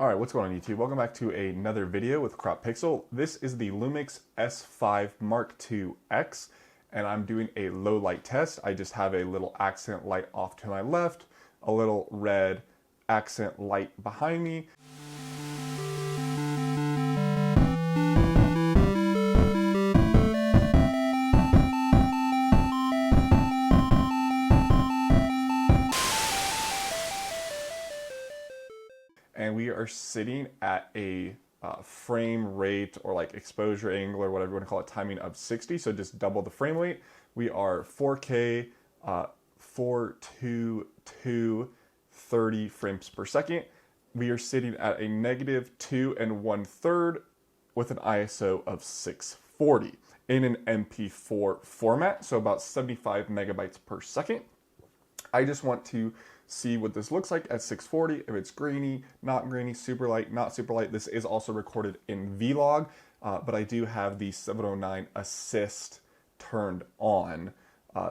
All right, what's going on YouTube? Welcome back to another video with Crop Pixel. This is the Lumix S5 Mark IIX, and I'm doing a low light test. I just have a little accent light off to my left, a little red accent light behind me. And we are sitting at a frame rate or like exposure angle or whatever you want to call it, timing of 60. So just double the frame rate. We are 4K, 422, 30 frames per second. We are sitting at a -2 1/3 with an ISO of 640 in an MP4 format. So about 75 megabytes per second. I just want to see what this looks like at 640, if it's grainy, not grainy, super light, not super light. This is also recorded in Vlog, but I do have the 709 assist turned on.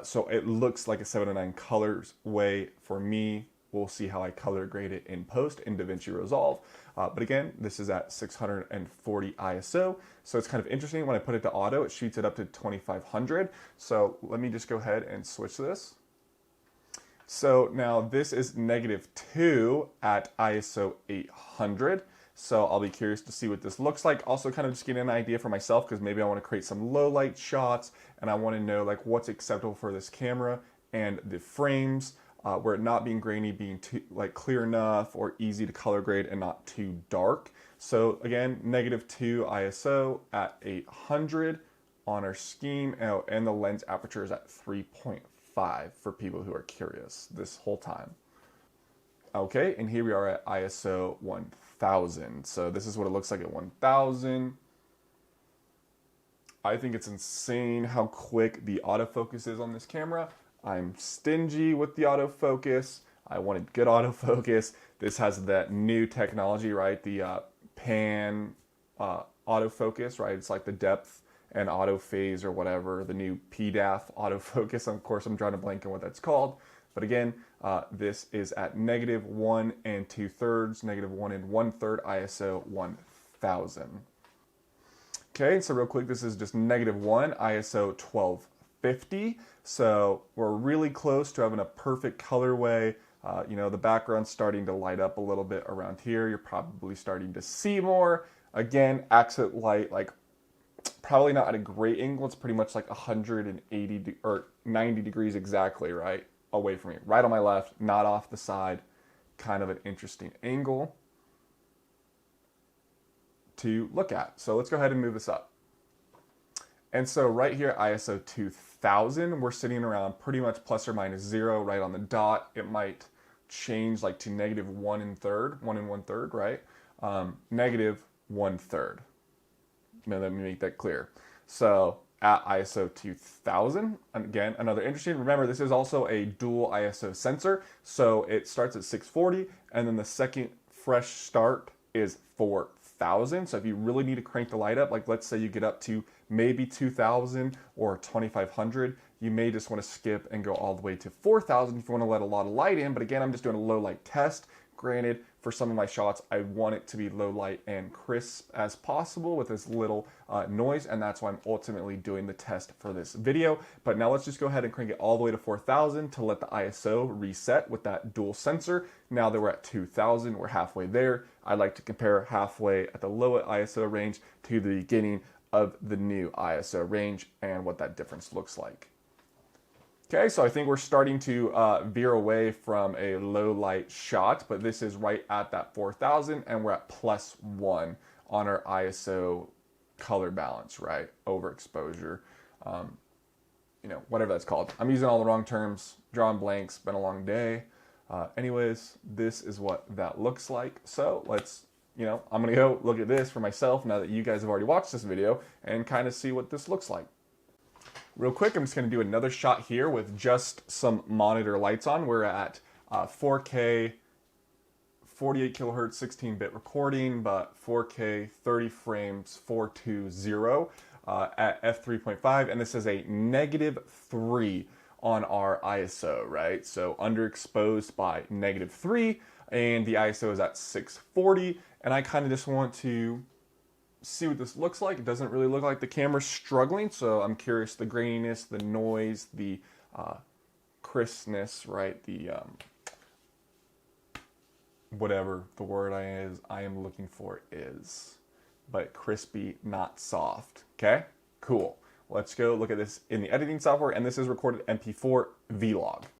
So it looks like a 709 colors way for me. We'll see how I color grade it in post in DaVinci Resolve. But again, this is at 640 ISO. So it's kind of interesting. When I put it to auto, it shoots it up to 2500. So let me just go ahead and switch this. So now this is -2 at ISO 800. So I'll be curious to see what this looks like. Also kind of just getting an idea for myself because maybe I want to create some low light shots and I want to know like what's acceptable for this camera and the frames where it not being grainy, being too like clear enough or easy to color grade and not too dark. So again, -2 ISO at 800 on our scheme. Oh, and the lens aperture is at 3.5 for people who are curious this whole time. Okay, and here we are at ISO 1000. So this is what it looks like at 1000. I think it's insane how quick the autofocus is on this camera. I'm stingy with the autofocus. I wanted good autofocus. This has that new technology, right? The pan autofocus, right? It's like the depth and auto phase or whatever, the new PDAF autofocus. Of course, I'm drawing a blank on what that's called. But again, this is at -1 2/3, -1 1/3 ISO 1000. Okay, so real quick, this is just -1 ISO 1250. So we're really close to having a perfect colorway. You know, the background's starting to light up a little bit around here. You're probably starting to see more. Again, accent light, like probably not at a great angle. It's pretty much like 180 or 90 degrees exactly, right? Away from me. Right on my left, not off the side. Kind of an interesting angle to look at. So let's go ahead and move this up. And so right here, ISO 2000, we're sitting around pretty much ±0 right on the dot. It might change like to -1 1/3, right? -1/3. Let me make that clear. So at ISO 2000, again, another interesting, remember this is also a dual ISO sensor. So it starts at 640 and then the second fresh start is 4000. So if you really need to crank the light up, like let's say you get up to maybe 2000 or 2500, you may just want to skip and go all the way to 4000 if you want to let a lot of light in. But again, I'm just doing a low light test. Granted, for some of my shots, I want it to be low light and crisp as possible with as little noise, and that's why I'm ultimately doing the test for this video. But now let's just go ahead and crank it all the way to 4000 to let the ISO reset with that dual sensor. Now that we're at 2000, we're halfway there. I'd like to compare halfway at the low ISO range to the beginning of the new ISO range and what that difference looks like. Okay, so I think we're starting to veer away from a low light shot, but this is right at that 4000 and we're at +1 on our ISO color balance, right? Overexposure, you know, whatever that's called. I'm using all the wrong terms, drawing blanks, been a long day. Anyways, this is what that looks like. So let's, you know, I'm gonna go look at this for myself now that you guys have already watched this video and kind of see what this looks like. Real quick, I'm just going to do another shot here with just some monitor lights on. We're at 4K, 48 kilohertz, 16-bit recording, but 4K, 30 frames, 420 at f3.5, and this is a -3 on our ISO, right? So underexposed by -3. and the ISO is at 640, and I kind of just want to see what this looks like. It doesn't really look like the camera's struggling, so I'm curious the graininess, the noise, the crispness, right? The whatever the word I am looking for is, but crispy, not soft. Okay, cool. Let's go look at this in the editing software, and this is recorded MP4 vlog.